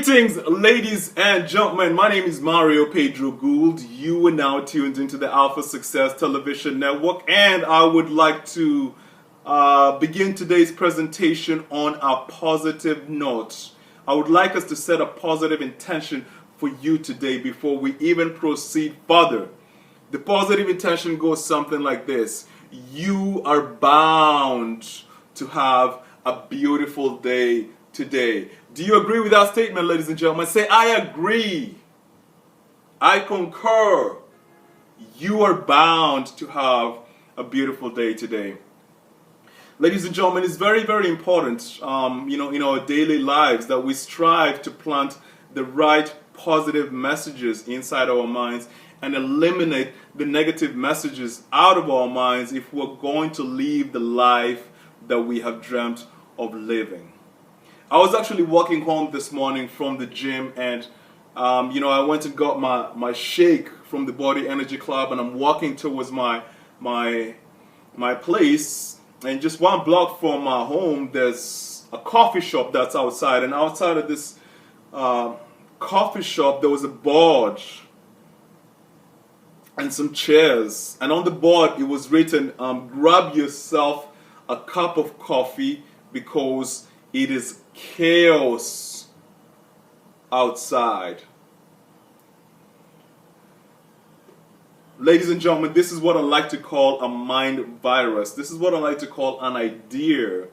Greetings, ladies and gentlemen. My name is Mario Pedro Gould. You are now tuned into the Alpha Success Television Network, and I would like to begin today's presentation on a positive note. I would like us to set a positive intention for you today before we even proceed further. The positive intention goes something like this: you are bound to have a beautiful day today. Do you agree with that statement, ladies and gentlemen? Say, I agree. I concur. You are bound to have a beautiful day today. Ladies and gentlemen, it's very, very important, in our daily lives that we strive to plant the right positive messages inside our minds and eliminate the negative messages out of our minds if we're going to live the life that we have dreamt of living. I was actually walking home this morning from the gym, and I went and got my shake from the Body Energy Club, and I'm walking towards my place, and just one block from my home there's a coffee shop that's outside, and outside of this coffee shop there was a board and some chairs, and on the board it was written, grab yourself a cup of coffee because it is chaos outside. Ladies and gentlemen, this is what I like to call a mind virus. This is what I like to call an idea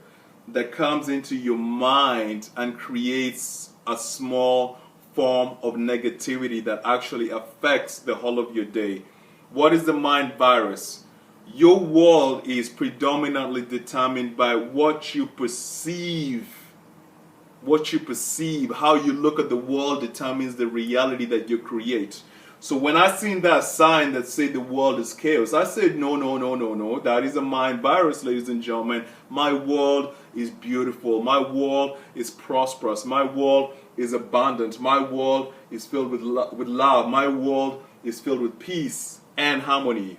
that comes into your mind and creates a small form of negativity that actually affects the whole of your day. What is the mind virus? Your world is predominantly determined by what you perceive. What you perceive, how you look at the world determines the reality that you create. So when I seen that sign that said the world is chaos, I said, no. That is a mind virus, ladies and gentlemen. My world is beautiful. My world is prosperous. My world is abundant. My world is filled with love. My world is filled with peace and harmony.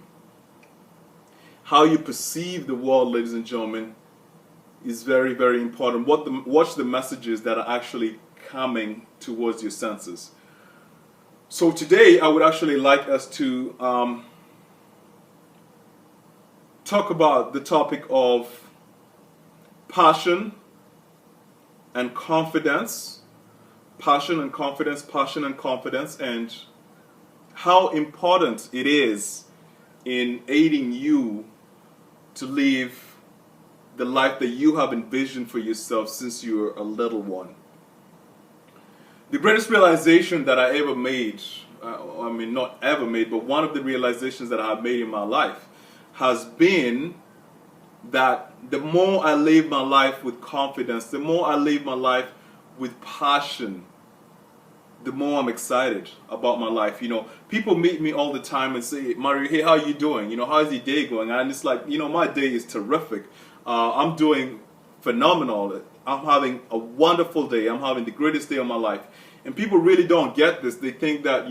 How you perceive the world, ladies and gentlemen, is very, very important. Watch the messages that are actually coming towards your senses. So today I would actually like us to talk about the topic of passion and confidence. Passion and confidence, passion and confidence, and how important it is in aiding you to live the life that you have envisioned for yourself since you were a little one. The greatest realization that I ever made, not ever made, but one of the realizations that I have made in my life has been that the more I live my life with confidence, the more I live my life with passion, the more I'm excited about my life. People meet me all the time and say, Mario, hey, how are you doing? How's your day going? And it's like, my day is terrific. I'm doing phenomenal. I'm having a wonderful day. I'm having the greatest day of my life. And people really don't get this. They think that,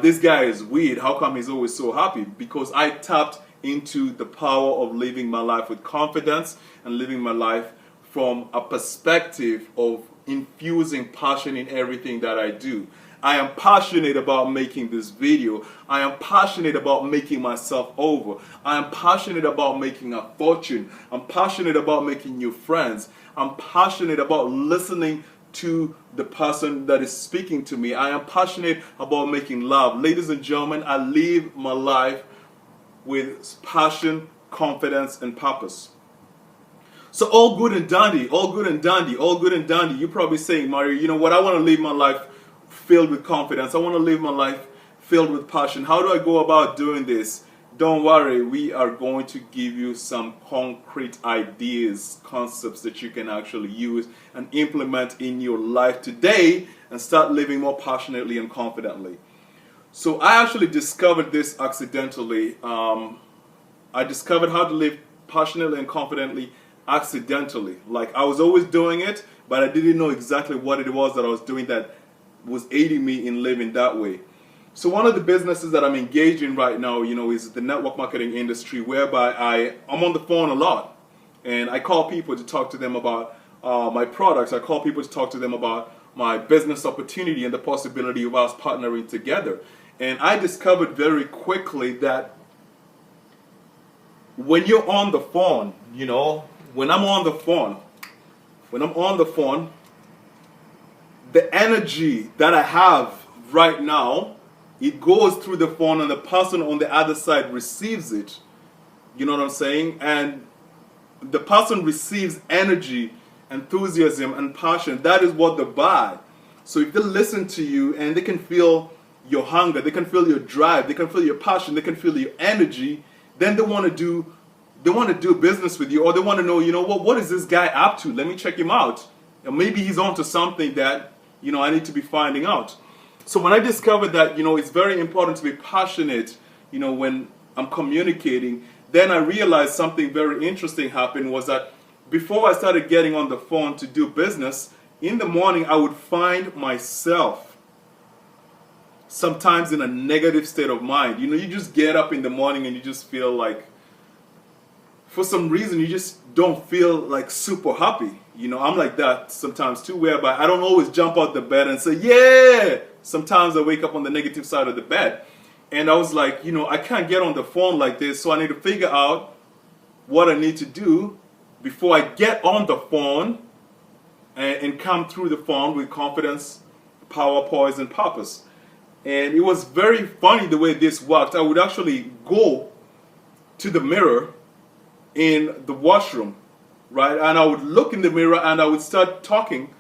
this guy is weird. How come he's always so happy? Because I tapped into the power of living my life with confidence and living my life from a perspective of infusing passion in everything that I do. I am passionate about making this video. I am passionate about making myself over. I am passionate about making a fortune. I'm passionate about making new friends. I'm passionate about listening to the person that is speaking to me. I am passionate about making love. Ladies and gentlemen, I live my life with passion, confidence, and purpose. So all good and dandy, all good and dandy, all good and dandy. You're probably saying, Mario, you know what? I want to live my life filled with confidence. I want to live my life filled with passion. How do I go about doing this? Don't worry, we are going to give you some concrete ideas, concepts that you can actually use and implement in your life today and start living more passionately and confidently. So I actually discovered this accidentally. I discovered how to live passionately and confidently accidentally. Like, I was always doing it, but I didn't know exactly what it was that I was doing that was aiding me in living that way. So one of the businesses that I'm engaged in right now, is the network marketing industry, whereby I'm on the phone a lot, and I call people to talk to them about my products. I call people to talk to them about my business opportunity and the possibility of us partnering together. And I discovered very quickly that when you're on the phone, when I'm on the phone, the energy that I have right now, it goes through the phone and the person on the other side receives it. You know what I'm saying? And the person receives energy, enthusiasm, and passion. That is what they buy. So if they listen to you and they can feel your hunger, they can feel your drive, they can feel your passion, they can feel your energy, then they want to do business with you, or they want to know, what is this guy up to? Let me check him out. And maybe he's onto something that, I need to be finding out. So when I discovered that, it's very important to be passionate, when I'm communicating, then I realized something very interesting happened was that before I started getting on the phone to do business, in the morning I would find myself sometimes in a negative state of mind. You just get up in the morning and you just feel like, for some reason, you just don't feel like super happy. I'm like that sometimes too, whereby I don't always jump out the bed and say, yeah! Sometimes I wake up on the negative side of the bed. And I was like, I can't get on the phone like this, so I need to figure out what I need to do before I get on the phone and come through the phone with confidence, power, poise, and purpose. And it was very funny the way this worked. I would actually go to the mirror in the washroom, right? And I would look in the mirror and I would start talking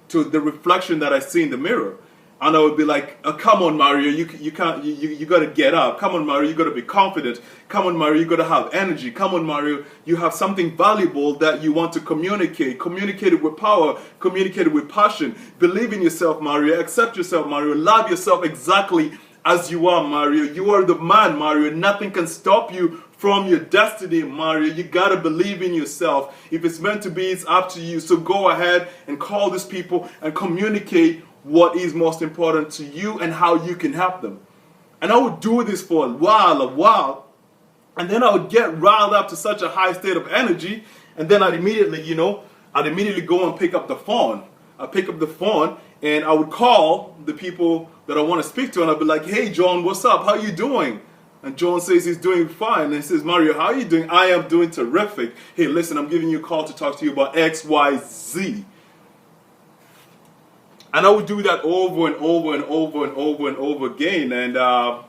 to the reflection that I see in the mirror. And I would be like, oh, come on, Mario, you got to get up. Come on, Mario, you got to be confident. Come on, Mario, you got to have energy. Come on, Mario, you have something valuable that you want to communicate. Communicate it with power. Communicate it with passion. Believe in yourself, Mario. Accept yourself, Mario. Love yourself exactly as you are, Mario. You are the man, Mario. Nothing can stop you from your destiny, Mario. You got to believe in yourself. If it's meant to be, it's up to you. So go ahead and call these people and communicate what is most important to you and how you can help them. And I would do this for a while, and then I would get riled up to such a high state of energy, and then I'd immediately go and pick up the phone. I'd pick up the phone and I would call the people that I want to speak to, and I'd be like, hey John, what's up? How you doing? And John says he's doing fine. And he says, Mario, how are you doing? I am doing terrific. Hey, listen, I'm giving you a call to talk to you about X, Y, Z. And I would do that over and over and over and over and over again. And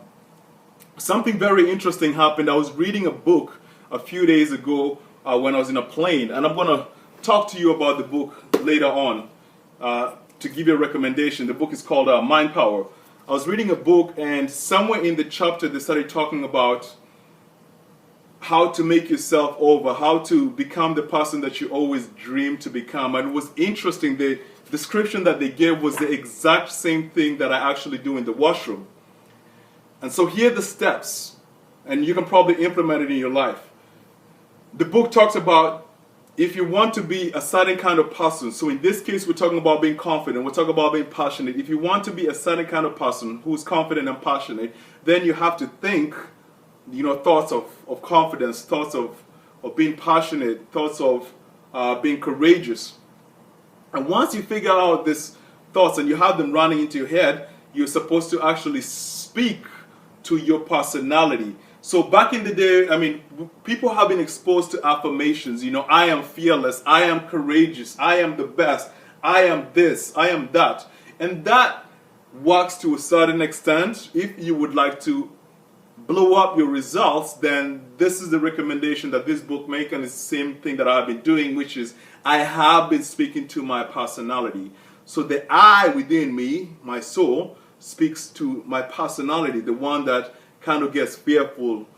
something very interesting happened. I was reading a book a few days ago when I was in a plane. And I'm going to talk to you about the book later on to give you a recommendation. The book is called Mind Power. I was reading a book, and somewhere in the chapter they started talking about how to make yourself over, how to become the person that you always dreamed to become. And it was interesting. The description that they gave was the exact same thing that I actually do in the washroom. And so here are the steps, and you can probably implement it in your life. The book talks about if you want to be a certain kind of person, so in this case we're talking about being confident, we're talking about being passionate. If you want to be a certain kind of person who's confident and passionate, then you have to think, thoughts of confidence, thoughts of being passionate, thoughts of being courageous. And once you figure out these thoughts and you have them running into your head, you're supposed to actually speak to your personality. So back in the day, people have been exposed to affirmations. I am fearless, I am courageous, I am the best, I am this, I am that. And that works to a certain extent. If you would like to blow up your results, then this is the recommendation that this book makes, and it's the same thing that I've been doing, which is I have been speaking to my personality. So the I within me, my soul, speaks to my personality, the one that kind of gets fearful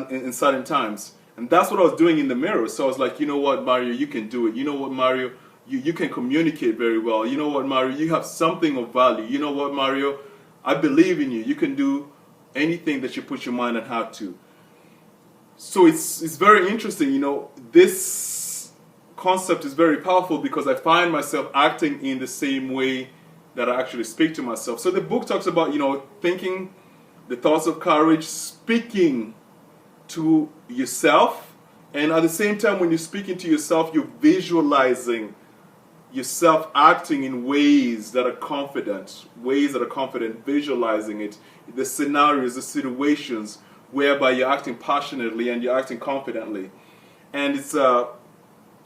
in certain times. And that's what I was doing in the mirror. So I was like, you know what, Mario, you can do it. You know what, Mario, you can communicate very well. You know what, Mario, you have something of value. You know what, Mario, I believe in you. You can do anything that you put your mind on heart to. So it's very interesting. This concept is very powerful because I find myself acting in the same way that I actually speak to myself. So the book talks about, thinking the thoughts of courage, speaking to yourself, and at the same time when you're speaking to yourself, you're visualizing, yourself acting in ways that are confident, visualizing it, the scenarios, the situations whereby you're acting passionately and you're acting confidently. And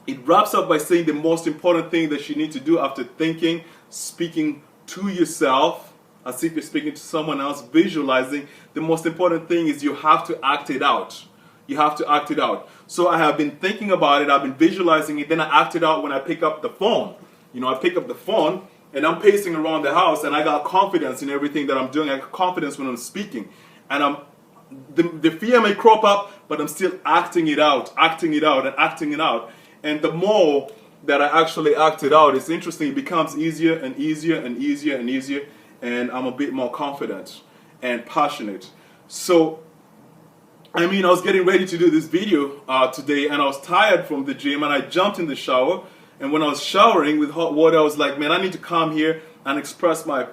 it wraps up by saying the most important thing that you need to do after thinking, speaking to yourself, as if you're speaking to someone else, visualizing, the most important thing is you have to act it out. You have to act it out. So I have been thinking about it, I've been visualizing it, then I act it out when I pick up the phone. I pick up the phone and I'm pacing around the house and I got confidence in everything that I'm doing. I got confidence when I'm speaking. And the fear may crop up, but I'm still acting it out. And the more that I actually act it out, it's interesting, it becomes easier and easier and easier and easier, and I'm a bit more confident and passionate. So, I was getting ready to do this video today, and I was tired from the gym, and I jumped in the shower, and when I was showering with hot water, I was like, man, I need to come here and express my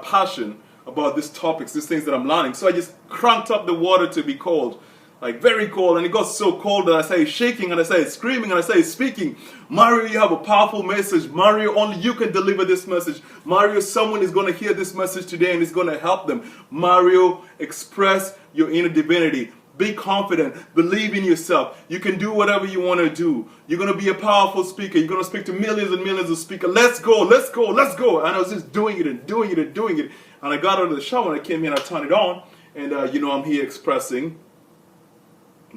passion about these topics, these things that I'm learning. So I just cranked up the water to be cold. Like very cold, and it got so cold that I started shaking and I started screaming and I started speaking. Mario, you have a powerful message. Mario, only you can deliver this message. Mario, someone is going to hear this message today and it's going to help them. Mario, express your inner divinity. Be confident. Believe in yourself. You can do whatever you want to do. You're going to be a powerful speaker. You're going to speak to millions and millions of speakers. Let's go, let's go, let's go. And I was just doing it and doing it and doing it. And I got out of the shower and I came here and I turned it on. And I'm here expressing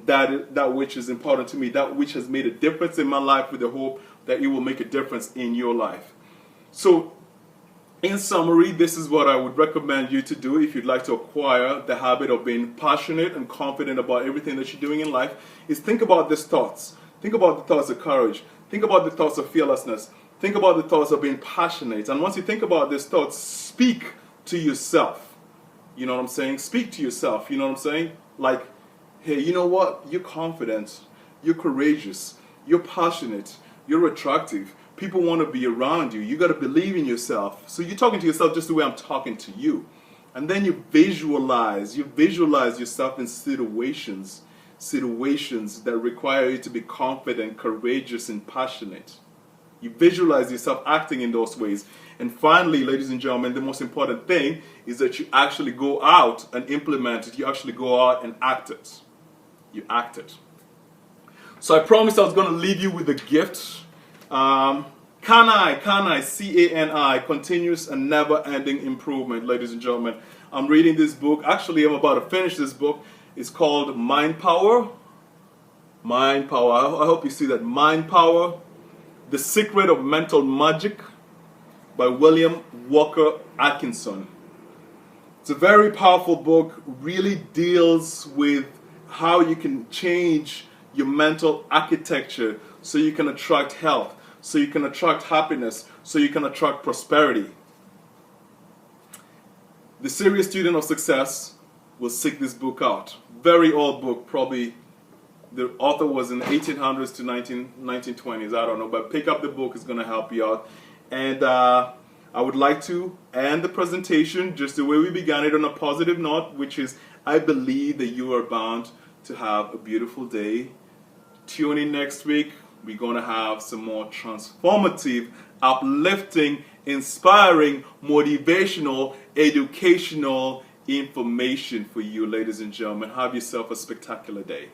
that which is important to me, that which has made a difference in my life, with the hope that it will make a difference in your life. So, in summary, this is what I would recommend you to do if you'd like to acquire the habit of being passionate and confident about everything that you're doing in life, is think about these thoughts. Think about the thoughts of courage. Think about the thoughts of fearlessness. Think about the thoughts of being passionate. And once you think about these thoughts, speak to yourself. You know what I'm saying? Speak to yourself. You know what I'm saying? Like, hey, you know what? You're confident, you're courageous, you're passionate, you're attractive. People want to be around you. You got to believe in yourself. So you're talking to yourself just the way I'm talking to you. And then you visualize yourself in situations that require you to be confident, courageous, and passionate. You visualize yourself acting in those ways. And finally, ladies and gentlemen, the most important thing is that you actually go out and implement it. You actually go out and act it. You act it. So I promised I was going to leave you with a gift. CANI, C-A-N-I, Continuous and Never-Ending Improvement, ladies and gentlemen. I'm reading this book. Actually, I'm about to finish this book. It's called Mind Power. Mind Power. I hope you see that. Mind Power, The Secret of Mental Magic by William Walker Atkinson. It's a very powerful book. Really deals with how you can change your mental architecture so you can attract health, so you can attract happiness, so you can attract prosperity. The serious student of success will seek this book out. Very old book, probably the author was in the 1800s to 1920s, I don't know, but pick up the book, it's going to help you out. And I would like to end the presentation just the way we began it, on a positive note, which is I believe that you are bound to have a beautiful day. Tune in next week. We're going to have some more transformative, uplifting, inspiring, motivational, educational information for you, ladies and gentlemen. Have yourself a spectacular day.